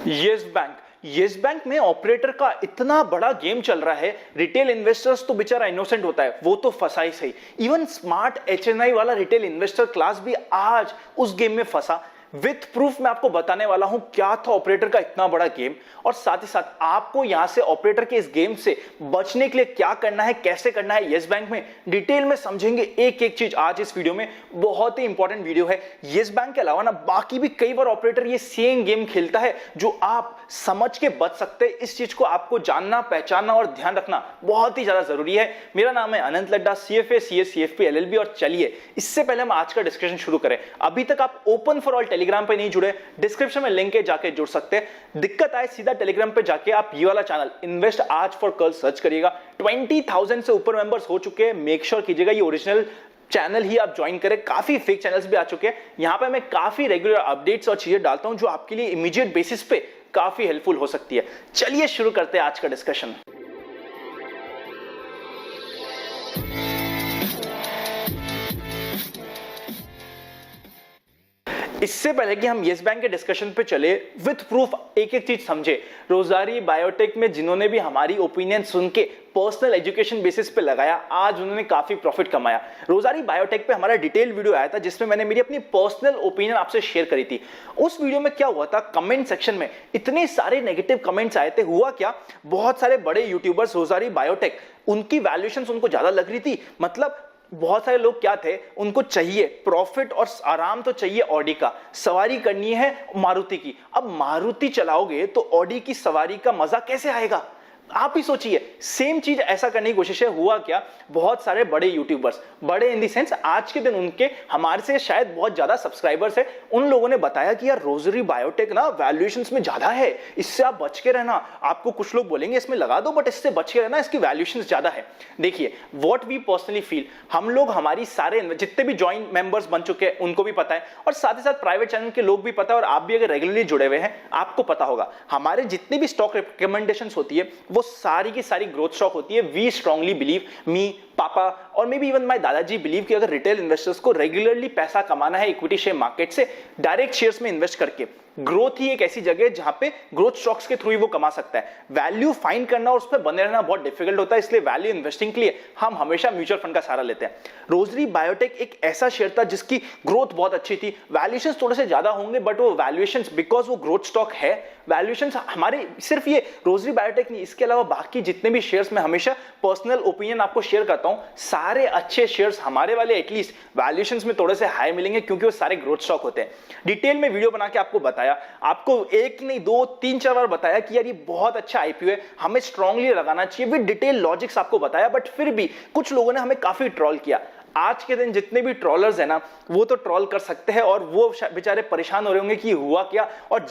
Yes bank में operator का इतना बड़ा गेम चल रहा है। रिटेल इन्वेस्टर्स तो बेचारा इनोसेंट होता है, वो तो फंसा ही सही। इवन स्मार्ट एचएनआई वाला रिटेल इन्वेस्टर क्लास भी आज उस गेम में फंसा। विथ प्रूफ मैं आपको बताने वाला हूं क्या था ऑपरेटर का इतना बड़ा गेम, और साथ ही साथ आपको यहां से ऑपरेटर के इस गेम से बचने के लिए क्या करना है, कैसे करना है, येस बैंक में डिटेल में समझेंगे एक एक चीज आज इस वीडियो में। बहुत ही इंपॉर्टेंट वीडियो है। येस बैंक के अलावा ना बाकी भी कई बार ऑपरेटर ये सेम गेम खेलता है जो आप समझ के बच सकते हैं। इस चीज को आपको जानना, पहचानना और ध्यान रखना बहुत ही ज्यादा जरूरी है। मेरा नाम है अनंत Ladda, CFA, CS, CFP, LLB। और चलिए इससे पहले हम आज का डिस्कशन शुरू करें, अभी तक आप ओपन फॉर ऑल टेलीग्राम पे नहीं जुड़े, डिस्क्रिप्शन में लिंक है, जाके जुड़ सकते हैं। दिक्कत आए सीधा टेलीग्राम पे जाके आप ये वाला चैनल इन्वेस्ट आज फॉर कल सर्च करिएगा। 20,000 से ऊपर मेंबर्स हो चुके हैं। मेक श्योर कीजिएगा ये ओरिजिनल चैनल ही आप ज्वाइन करें। काफी फेक चैनल्स भी आ चुके हैं। यहां पे मैं काफी रेगुलर अपडेट्स और चीजें डालता हूं जो आपके लिए इमीडिएट बेसिस पे काफी हेल्पफुल हो सकती है। चलिए शुरू करते हैं आज का डिस्कशन। इससे पहले कि हम येस बैंक के डिस्कशन पे चले, विथ प्रूफ एक एक चीज समझे। रोजारी बायोटेक में जिन्होंने भी हमारी ओपिनियन सुन के पर्सनल एजुकेशन बेसिस पे लगाया, आज उन्होंने काफी प्रॉफिट कमाया। रोजारी बायोटेक पे हमारा डिटेल वीडियो आया था जिसमें मैंने मेरी अपनी पर्सनल ओपिनियन आपसे शेयर करी थी। उस वीडियो में क्या हुआ था, कमेंट सेक्शन में इतने सारे नेगेटिव कमेंट्स आए थे। हुआ क्या, बहुत सारे बड़े यूट्यूबर्स रोजारी बायोटेक, उनकी वैल्यूएशन उनको ज्यादा लग रही थी। मतलब बहुत सारे लोग क्या थे, उनको चाहिए प्रॉफिट और आराम तो चाहिए ऑडी का, सवारी करनी है मारुति की। अब मारुति चलाओगे तो ऑडी की सवारी का मजा कैसे आएगा, आप ही सोचिए। सेम चीज ऐसा करने की कोशिश है। हुआ क्या, बहुत सारे बड़े यूट्यूबर्स, बड़े इन दी सेंस आज के दिन उनके हमारे से शायद बहुत ज्यादा सब्सक्राइबर्स है, उन लोगों ने बताया कि यार रोजरी बायोटेक ना वैल्यूएशंस में ज्यादा है, इससे आप बच के रहना। आपको कुछ लोग बोलेंगे इसमें लगा दो, बट इससे बच के रहना, इसकी वैल्यूएशंस ज्यादा है। देखिए व्हाट वी पर्सनली फील, हम लोग हमारी सारे जितने भी ज्वाइंट मेंबर्स बन चुके हैं उनको भी पता है, और साथ ही साथ प्राइवेट चैनल के लोग भी पता है, और आप भी अगर रेगुलरली जुड़े हुए हैं आपको पता होगा हमारे जितने भी स्टॉक रिकमेंडेशंस होती है वो सारी की सारी ग्रोथ स्टॉक होती है। वी स्ट्रांगली बिलीव, मी, पापा और मे बी इवन माय दादाजी बिलीव कि अगर रिटेल इन्वेस्टर्स को रेगुलरली पैसा कमाना है इक्विटी शेयर मार्केट से, डायरेक्ट शेयर्स में इन्वेस्ट करके, ग्रोथ ही एक ऐसी जगह है जहां पे ग्रोथ स्टॉक्स के थ्रू ही वो कमा सकता है। वैल्यू फाइंड करना और उस पर बने रहना बहुत डिफिकल्ट होता है, इसलिए वैल्यू इन्वेस्टिंग के लिए हम हमेशा म्यूचुअल फंड का सहारा लेते हैं। रोजरी बायोटेक एक ऐसा शेयर था जिसकी ग्रोथ बहुत अच्छी थी, वैल्यूएशंस थोड़े से ज्यादा होंगे, बट वो वैल्यूएशंस बिकॉज वो ग्रोथ स्टॉक है, वैल्यूएशंस हमारे सिर्फ ये रोजरी बायोटेक नहीं, इसके अलावा बाकी जितने भी शेयर्स में हमेशा पर्सनल ओपिनियन आपको शेयर करता हूं, सारे अच्छे शेयर्स हमारे वाले एटलीस्ट वैल्यूएशंस में थोड़े से हाई मिलेंगे क्योंकि वो सारे ग्रोथ स्टॉक होते हैं। डिटेल में वीडियो बना के आपको बताया, आपको एक नहीं दो तीन चार बार बताया कि यार ये बहुत अच्छा आईपीओ है, हमें स्ट्रांगली लगाना चाहिए, विद डिटेल लॉजिक्स आपको बताया, बट फिर भी कुछ लोगों ने हमें काफी ट्रोल किया। आज के दिन जितने भी ट्रोलर्स हैं ना, वो तो ट्रोल कर सकते हैं और वो बेचारे परेशान हो रहे होंगे कि हुआ क्या, और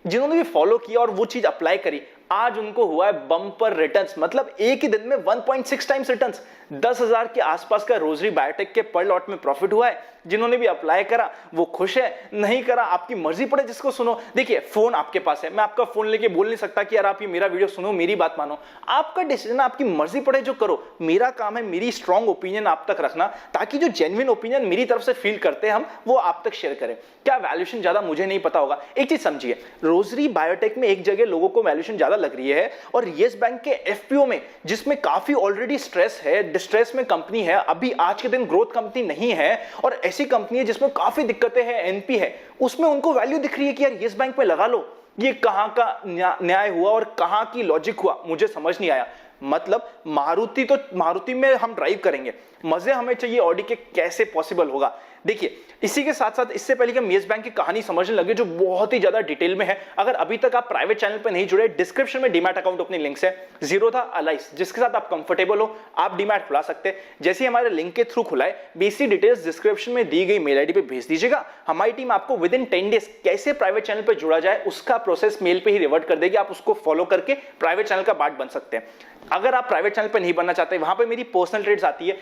जिन्होंने भी फॉलो किया और वो चीज अप्लाई करी, आज उनको हुआ है बम्पर रिटर्न्स। मतलब एक ही दिन में 1.6 टाइम्स रिटर्न्स, 10,000 के आसपास का रोजरी बायोटेक के पर लॉट में प्रॉफिट हुआ है। जिन्होंने भी अप्लाई करा वो खुश है, नहीं करा आपकी मर्जी, पड़े जिसको सुनो। देखिए फोन आपके पास है, मैं आपका फोन लेके बोल नहीं सकता कि यार आप ये मेरा वीडियो सुनो, मेरी बात मानो। आपका डिसीजन, आपकी मर्जी पड़े जो करो। मेरा काम है मेरी स्ट्रॉन्ग ओपिनियन आप तक रखना, ताकि जो जेन्युइन ओपिनियन मेरी तरफ से फील करते हैं हम, वो आप तक शेयर करें। क्या वैल्यूएशन ज्यादा, मुझे नहीं पता होगा। एक चीज समझिए, रोजरी बायोटेक में एक जगह लोगों को वैल्यूएशन ज्यादा लग रही है, और येस बैंक के एफपीओ में जिसमें काफी ऑलरेडी स्ट्रेस है, डिस्ट्रेस में कंपनी है, अभी आज के दिन ग्रोथ कंपनी नहीं है, और ऐसी कंपनी है जिसमें काफी दिक्कतें हैं, एनपी है, उसमें उनको वैल्यू दिख रही है कि यार येस बैंक में लगा लो। ये कहां का न्याय हुआ और कहां की लॉजिक हुआ, मुझे समझ नहीं आया। मतलब मारुति में हम ड्राइव करेंगे, मजे हमें चाहिए ऑडी के, कैसे पॉसिबल होगा। देखिए इसी के साथ साथ इससे पहले कि हम येस बैंक की कहानी समझने लगे जो बहुत ही ज्यादा डिटेल में है, अगर अभी तक आप प्राइवेट चैनल पर नहीं जुड़े, डिस्क्रिप्शन में डीमैट अकाउंट ओपनिंग लिंक्स है, जीरोधा अलाइस, जिसके साथ आप कंफर्टेबल हो आप डीमैट खुला सकते हैं। जैसे हमारे लिंक के थ्रू खुला है, बेसिक डिटेल्स डिस्क्रिप्शन में दी गई मेल आईडी पे भेज दीजिएगा। हमारी टीम आपको विद इन 10 डेज कैसे प्राइवेट चैनल पर जुड़ा जाए उसका प्रोसेस मेल पे ही रिवर्ट कर देगी। आप उसको फॉलो करके प्राइवेट चैनल का पार्ट बन सकते हैं। अगर आप प्राइवेट चैनल पे नहीं बनना चाहते, वहां पे मेरी पर्सनल ट्रेड्स आती है,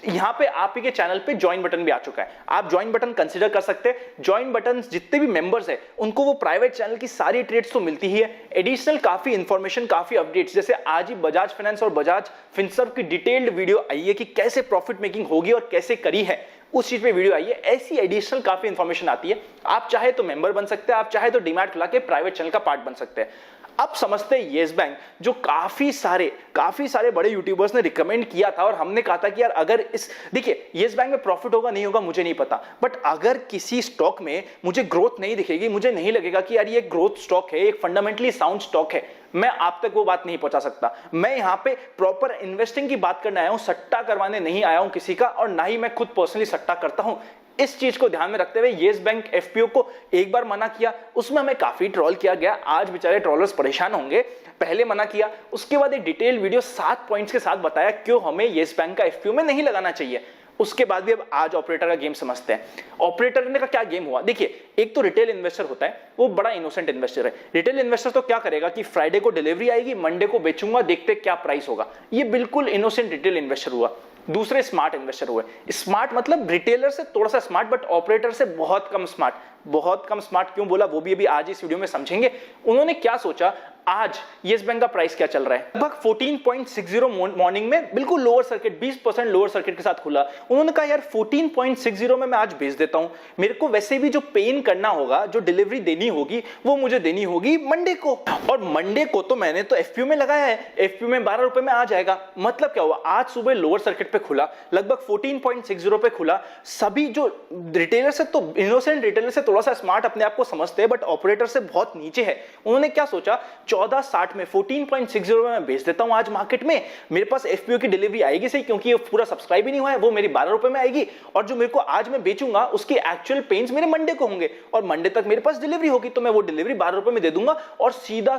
यहां पे आप ही के चैनल पे ज्वाइन बटन भी आ चुका है, आप ज्वाइन बटन कंसीडर कर सकते हैं। ज्वाइन बटन जितने भी मेंबर्स हैं उनको वो प्राइवेट चैनल की सारी ट्रेड्स तो मिलती ही है, एडिशनल काफी इंफॉर्मेशन, काफी अपडेट्स, जैसे आज ही बजाज फाइनेंस और बजाज फिनसर्व की डिटेल्ड वीडियो आई है कि कैसे प्रॉफिट मेकिंग होगी और कैसे करी है, उस चीज पे वीडियो आई है। ऐसी एडिशनल काफी इंफॉर्मेशन आती है। आप चाहे तो मेंबर बन सकते हैं, आप चाहे तो डीमैट खुला के प्राइवेट चैनल का पार्ट बन सकते हैं। अब समझते हैं येस बैंक, जो काफी सारे बड़े यूट्यूबर्स ने रिकमेंड किया था और हमने कहा था कि यार अगर इस, देखिए येस बैंक में प्रॉफिट होगा नहीं होगा मुझे नहीं पता, बट अगर किसी स्टॉक में मुझे ग्रोथ नहीं दिखेगी, मुझे नहीं लगेगा कि यार ये ग्रोथ स्टॉक है, एक फंडामेंटली साउंड स्टॉक है, मैं आप तक वो बात नहीं पहुंचा सकता। मैं यहां पे प्रॉपर इन्वेस्टिंग की बात करने आया हूं, सट्टा करवाने नहीं आया हूं किसी का, और ना ही मैं खुद पर्सनली सट्टा करता हूं। इस चीज को ध्यान में रखते हुए येस बैंक एफपीओ को एक बार मना किया, उसमें हमें काफी ट्रोल किया गया। आज बेचारे ट्रोलर्स परेशान होंगे। पहले मना किया, उसके बाद एक डिटेल वीडियो 7 पॉइंट्स के साथ बताया क्यों हमें येस बैंक का एफपीओ में नहीं लगाना चाहिए। उसके बाद भी अब आज ऑपरेटर का गेम समझते हैं। ऑपरेटर ने का क्या गेम हुआ, देखिए एक तो रिटेल इन्वेस्टर होता है, वो बड़ा इनोसेंट इन्वेस्टर है। रिटेल इन्वेस्टर तो क्या करेगा कि फ्राइडे को डिलीवरी आएगी, मंडे को बेचूंगा, देखते क्या प्राइस होगा। ये बिल्कुल इनोसेंट रिटेल इन्वेस्टर हुआ। दूसरे स्मार्ट इन्वेस्टर हुए। स्मार्ट मतलब रिटेलर से थोड़ा सा स्मार्ट, बट ऑपरेटर से बहुत कम स्मार्ट। बहुत कम स्मार्ट क्यों बोला वो भी अभी आज इस वीडियो में समझेंगे। उन्होंने क्या सोचा, आज येस बैंक का प्राइस क्या चल रहा है, लगभग 14.60 मॉर्निंग में, बिल्कुल लोअर सर्किट, 20% लोअर सर्किट के साथ खुला। उन्होंने कहा यार 14.60 में मैं आज बेच देता हूं, मेरे को वैसे भी जो पेन करना होगा, जो डिलीवरी देनी होगी, वो मुझे देनी होगी मंडे को, और मंडे को तो मैंने तो एफपीओ में लगाया है, एफपीओ में 12 रुपए में आ जाएगा। मतलब क्या हुआ, आज सुबह लोअर सर्किट पे खुला, लगभग 14.60 पे खुला। सभी जो रिटेलर से, तो इनोसेंट रिटेलर से थोड़ा सा स्मार्ट अपने आप को समझते हैं, बट ऑपरेटर से बहुत नीचे है। उन्होंने क्या सोचा, 14.60 में 14.60 में मैं बेच देता हूं आज मार्केट में, मेरे पास एफपीओ की डिलीवरी आएगी सही, क्योंकि ये पूरा सब्सक्राइब ही नहीं हुआ है, वो मेरी 12 रुपए में आएगी, और जो मेरे को आज मैं बेचूंगा उसकी एक्चुअल पेन्स मेरे मंडे को होंगे, और मंडे तक मेरे पास डिलीवरी होगी, तो मैं वो डिलीवरी 12 रुपए में दे दूंगा, और सीधा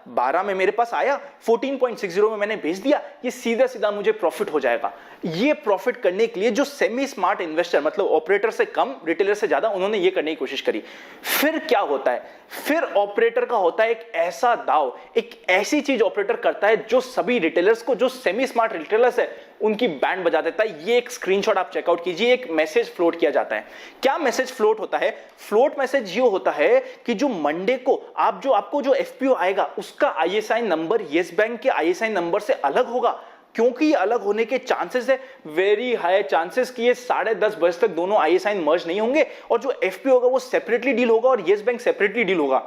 12 में मेरे पास आया, 14.60 में मैंने बेच दिया, ये सीधा मुझे प्रॉफिट हो जाएगा। ये प्रॉफिट करने के लिए जो सेमी स्मार्ट इन्वेस्टर, मतलब ऑपरेटर से कम रिटेलर से ज्यादा, उन्होंने ये करने की कोशिश करी। फिर क्या होता है, फिर ऑपरेटर का होता है एक ऐसा दाव, एक ऐसी चीज ऑपरेटर करता है जो सभी रिटेलर्स को, जो सेमी स्मार्ट रिटेलर्स है, उनकी बैंड बजा देता है। ये एक स्क्रीनशॉट आप चेकआउट कीजिए, एक मैसेज फ्लोट किया जाता है। क्या मैसेज फ्लोट होता है, फ्लोट मैसेज ये होता है कि जो मंडे को आपको जो एफपीओ आएगा, उसका आईएसआई नंबर येस बैंक के आईएसआई नंबर से अलग होगा, क्योंकि ये अलग होने के चांसेस है, वेरी हाई चांसेस कि ये 10:30 बजे तक दोनों आईएसआई मर्ज नहीं होंगे, और जो एफपीओ होगा वो सेपरेटली डील होगा और येस बैंक सेपरेटली डील होगा।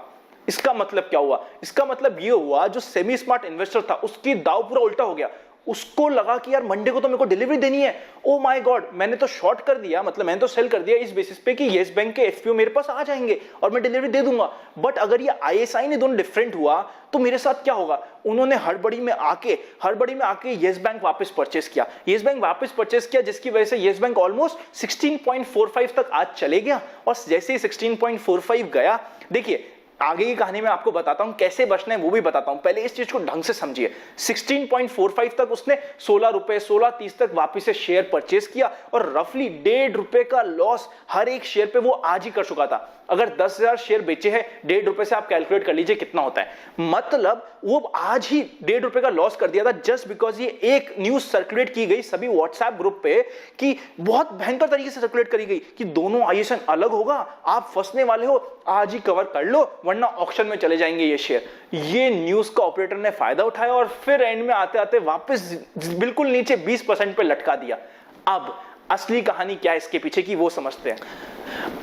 इसका मतलब क्या हुआ, इसका मतलब ये हुआ जो सेमी स्मार्ट इन्वेस्टर था उसकी दाव पूरा उल्टा हो गया। उसको लगा कि यार मंडे को तो मेरे को डिलीवरी देनी है, ओ माय गॉड, मैंने तो शॉर्ट कर दिया, मतलब मैंने तो सेल कर दिया इस बेसिस पे कि येस बैंक के एफपीओ मेरे पास आ जाएंगे और मैं डिलीवरी दे दूंगा। बट अगर ये आईएसआई ने दोनों डिफरेंट हुआ तो मेरे साथ क्या होगा। उन्होंने हड़बड़ी में आके येस बैंक वापस परचेस किया, येस बैंक वापस परचेस किया, जिसकी वजह से येस बैंक ऑलमोस्ट 16.45 तक आज चले गया। और जैसे ही 16.45 गया, देखिए आगे की कहानी में आपको बताता हूं कैसे बचना है, वो भी बताता हूं, पहले इस चीज को ढंग से समझिए। 16.45 तक उसने 16 रुपए 16.30 तक वापस से शेयर परचेस किया, और रफली 1.5 रुपए का लॉस हर एक शेयर पे वो आज ही कर चुका था। अगर 10,000 शेयर बेचे हैं 1.5 रुपए से, आप कैलकुलेट कर लीजिए कितना होता है, मतलब वो आज ही 1.5 रुपए का लॉस कर दिया था, जस्ट बिकॉज ये एक न्यूज सर्कुलेट की गई सभी व्हाट्सएप ग्रुप पे, कि बहुत भयंकर तरीके से सर्कुलेट करी गई कि दोनों आईएसआई अलग होगा, आप फंसने वाले हो, आज ही कवर कर लो वरना ऑक्शन में चले जाएंगे ये शेयर। ये न्यूज का ऑपरेटर ने फायदा उठाया और फिर एंड में आते आते वापस बिल्कुल नीचे 20% पे लटका दिया। अब असली कहानी क्या है इसके पीछे की, वो समझते हैं।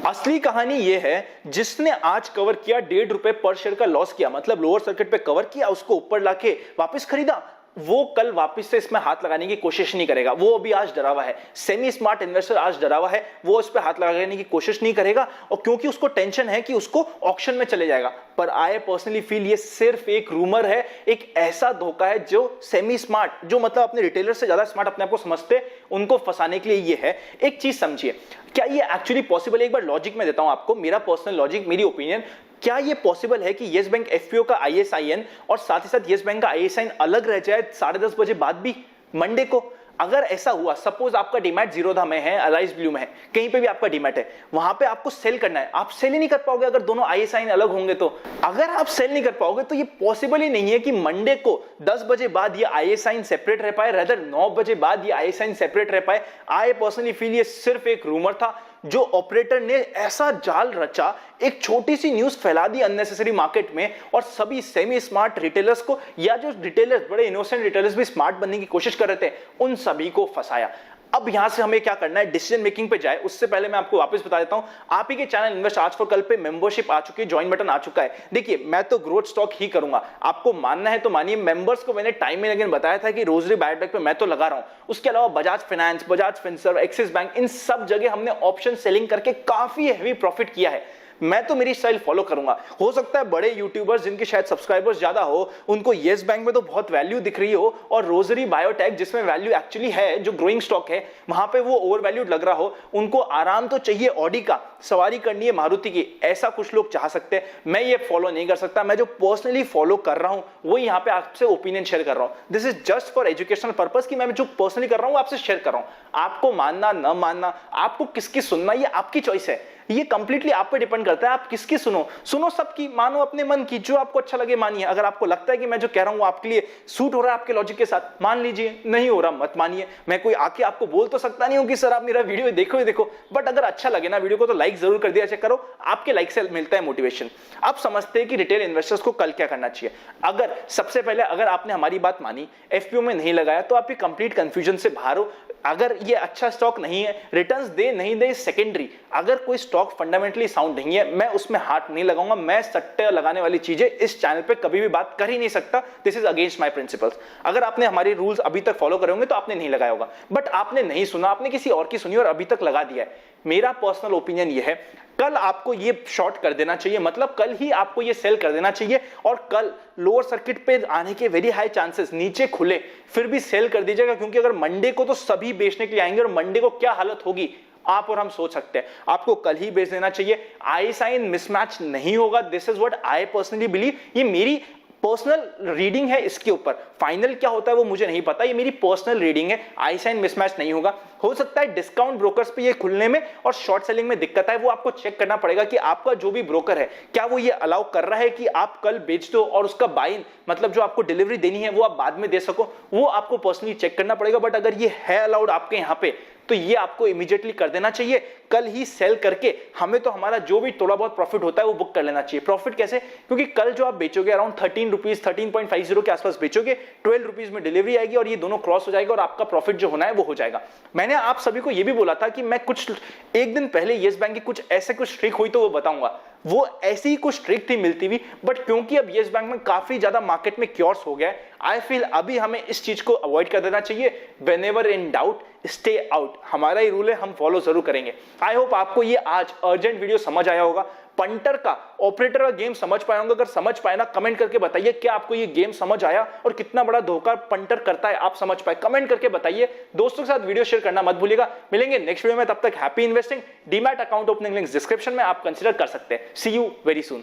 असली कहानी यह है, जिसने आज कवर किया 1.5 रुपए पर शेयर का लॉस किया, मतलब लोअर सर्किट पे कवर किया, उसको ऊपर लाके वापस खरीदा, वो कल वापस से इसमें हाथ लगाने की कोशिश नहीं करेगा। वो अभी आज डरा हुआ है, सेमी स्मार्ट इन्वेस्टर आज डरा हुआ है, वो इस पे हाथ लगाने की कोशिश नहीं करेगा, और क्योंकि उसको टेंशन है कि उसको ऑक्शन में चले जाएगा। पर आई पर्सनली फील ये सिर्फ एक रूमर है, एक ऐसा धोखा है जो सेमी स्मार्ट, जो मतलब अपने रिटेलर से ज्यादा स्मार्ट अपने आप को समझते, उनको फंसाने के लिए ये है। एक चीज समझिए, क्या ये एक्चुअली पॉसिबल है? एक बार लॉजिक में देता हूं आपको, मेरा पर्सनल लॉजिक, मेरी ओपिनियन। क्या ये पॉसिबल है कि येस बैंक एफपीओ का आईएसआईएन और साथ ही साथ येस बैंक का आईएसआईएन अलग रह जाए 10:30 बजे बाद भी मंडे को? अगर ऐसा हुआ, सपोज आपका डीमैट जीरोधा में है, अलाइज ब्लू में है, कहीं पे भी आपका डीमैट है, वहां पे आपको सेल करना है, आप सेल ही नहीं कर पाओगे अगर दोनों आईएसआईएन अलग होंगे तो। अगर आप सेल नहीं कर पाओगे तो ये पॉसिबल ही नहीं है कि मंडे को 10 बजे बाद ये आईएसआईएन सेपरेट रह पाए, रादर 9 बजे बाद ये आईएसआईएन सेपरेट रह पाए। आई पर्सनली फील ये सिर्फ एक रूमर था, जो ऑपरेटर ने ऐसा जाल रचा, एक छोटी सी न्यूज फैला दी अननेसेसरी मार्केट में, और सभी सेमी स्मार्ट रिटेलर्स को, या जो रिटेलर्स बड़े इनोसेंट रिटेलर्स भी स्मार्ट बनने की कोशिश कर रहे थे, उन सभी को फंसाया। अब यहां से हमें क्या करना है, डिसीजन मेकिंग पे जाए उससे पहले मैं आपको वापस बता देता हूं, आप ही के चैनल इन्वेस्ट आज फॉर कल पे मेंबरशिप आ चुकी है, ज्वाइन बटन आ चुका है। देखिए मैं तो ग्रोथ स्टॉक ही करूंगा, आपको मानना है तो मानिए। मेंबर्स को मैंने टाइम में अगेन बताया था कि रोजरी बायोटेक पे मैं तो लगा रहा हूं, उसके अलावा Bajaj finance, Bajaj Finserv, Axis bank, इन सब जगह हमने ऑप्शन सेलिंग करके काफी हैवी प्रॉफिट किया है। मैं तो मेरी स्टाइल फॉलो करूंगा। हो सकता है बड़े यूट्यूबर्स जिनके शायद सब्सक्राइबर्स ज्यादा हो, उनको येस बैंक में तो बहुत वैल्यू दिख रही हो और रोजरी बायोटेक जिसमें वैल्यू एक्चुअली है, जो ग्रोइंग स्टॉक है, वहां पे वो ओवर वैल्यूड लग रहा हो। उनको आराम तो चाहिए ऑडी का, सवारी करनी है मारुति की, ऐसा कुछ लोग चाह सकते हैं। मैं ये फॉलो नहीं कर सकता। मैं जो पर्सनली फॉलो कर रहा हूं वो यहाँ पे आपसे ओपिनियन शेयर कर रहा हूं। This is just for educational purpose कि मैं जो पर्सनली कर रहा हूं आपसे शेयर कर रहा हूं। आपको मानना न मानना, आपको किसकी सुनना, ये आपकी चॉइस है। ये कंप्लीटली आप पे डिपेंड करता है, आप किसकी सुनो सबकी, मानो अपने मन की, जो आपको अच्छा लगे मानिए। अगर आपको लगता है कि मैं जो कह रहा हूं आपके लिए सूट हो रहा है आपके लॉजिक के साथ, मान लीजिए, नहीं हो रहा मत मानिए। मैं कोई आके आपको बोल तो सकता नहीं हूं कि सर आप मेरा वीडियो देखो ही देखो, बट अगर अच्छा लगे ना वीडियो को तो लाइक जरूर कर दिया चेक करो, आपके लाइक से मिलता है मोटिवेशन। आप समझते हैं कि रिटेल इन्वेस्टर्स को कल क्या करना चाहिए। अगर सबसे पहले अगर आपने हमारी बात मानी, एफपीओ में नहीं लगाया, तो आप ये कंप्लीट कंफ्यूजन से बाहर हो। अगर ये अच्छा स्टॉक नहीं है, रिटर्न्स दे नहीं दे सेकेंडरी, अगर कोई स्टॉक फंडामेंटली साउंड नहीं है, मैं उसमें हाथ नहीं लगाऊंगा। मैं सट्टे लगाने वाली चीजें इस चैनल पे कभी भी बात कर ही नहीं सकता। This is against my principles. अगर आपने हमारे रूल्स अभी तक फॉलो करे होंगे तो आपने नहीं लगाया होगा, बट आपने नहीं सुना, आपने किसी और की सुनी और अभी तक लगा दिया है। मेरा पर्सनल ओपिनियन ये है, कल आपको ये शॉर्ट कर देना चाहिए, मतलब कल ही आपको ये सेल कर देना चाहिए, और कल लोअर सर्किट पे आने के वेरी हाई चांसेस, नीचे खुले फिर भी सेल कर दीजिएगा, क्योंकि अगर मंडे को तो सभी बेचने के लिए आएंगे और मंडे को क्या हालत होगी आप और हम सोच सकते हैं। आपको कल ही बेच देना चाहिए। आई साइन मिसमैच नहीं होगा। This is what I personally believe. ये मेरी पर्सनल रीडिंग है, इसके ऊपर फाइनल क्या होता है वो मुझे नहीं पता, ये मेरी पर्सनल रीडिंग है। आई साइन मिसमैच नहीं होगा। हो सकता है डिस्काउंट ब्रोकर्स पे ये खुलने में और शॉर्ट सेलिंग में दिक्कत है, वो आपको चेक करना पड़ेगा कि आपका जो भी ब्रोकर है क्या वो ये अलाउ कर रहा है कि आप कल बेच दो और उसका बाइन, मतलब जो आपको डिलीवरी देनी है वो आप बाद में दे सको, वो आपको पर्सनली चेक करना पड़ेगा। बट अगर ये है अलाउड आपके यहाँ पे तो ये आपको इमीडिएटली कर देना चाहिए। कल ही सेल करके हमें तो हमारा जो भी थोड़ा बहुत प्रॉफिट होता है वो बुक कर लेना चाहिए। प्रॉफिट कैसे? क्योंकि कल जो आप बेचोगे अराउंड 13 रुपीज 13.50 के आसपास बेचोगे, 12 रुपीज में डिलीवरी आएगी और ये दोनों क्रॉस हो जाएगा और आपका प्रॉफिट जो होना है वो हो जाएगा। मैंने आप सभी को ये भी बोला था कि मैं कुछ एक दिन पहले येस बैंक की कुछ ऐसे कुछ ट्रिक हुई तो वो बताऊंगा। वो ऐसी ही कुछ ट्रिक थी मिलती हुई, बट क्योंकि अब येस बैंक में काफी ज्यादा मार्केट में क्योर्स हो गया है, आई फील अभी हमें इस चीज को अवॉइड कर देना चाहिए। Whenever in doubt stay out, हमारा ही रूल है, हम फॉलो जरूर करेंगे। आई होप आपको ये आज अर्जेंट वीडियो समझ आया होगा। पंटर का, ऑपरेटर का गेम समझ पाए होंगे। अगर समझ पाए ना, कमेंट करके बताइए क्या आपको ये गेम समझ आया और कितना बड़ा धोखा पंटर करता है आप समझ पाए, कमेंट करके बताइए। दोस्तों के साथ वीडियो शेयर करना मत भूलिएगा। मिलेंगे नेक्स्ट वीडियो में, तब तक happy investing. Demat account opening link description में आप कंसीडर कर सकते हैं। सी यू वेरी सून।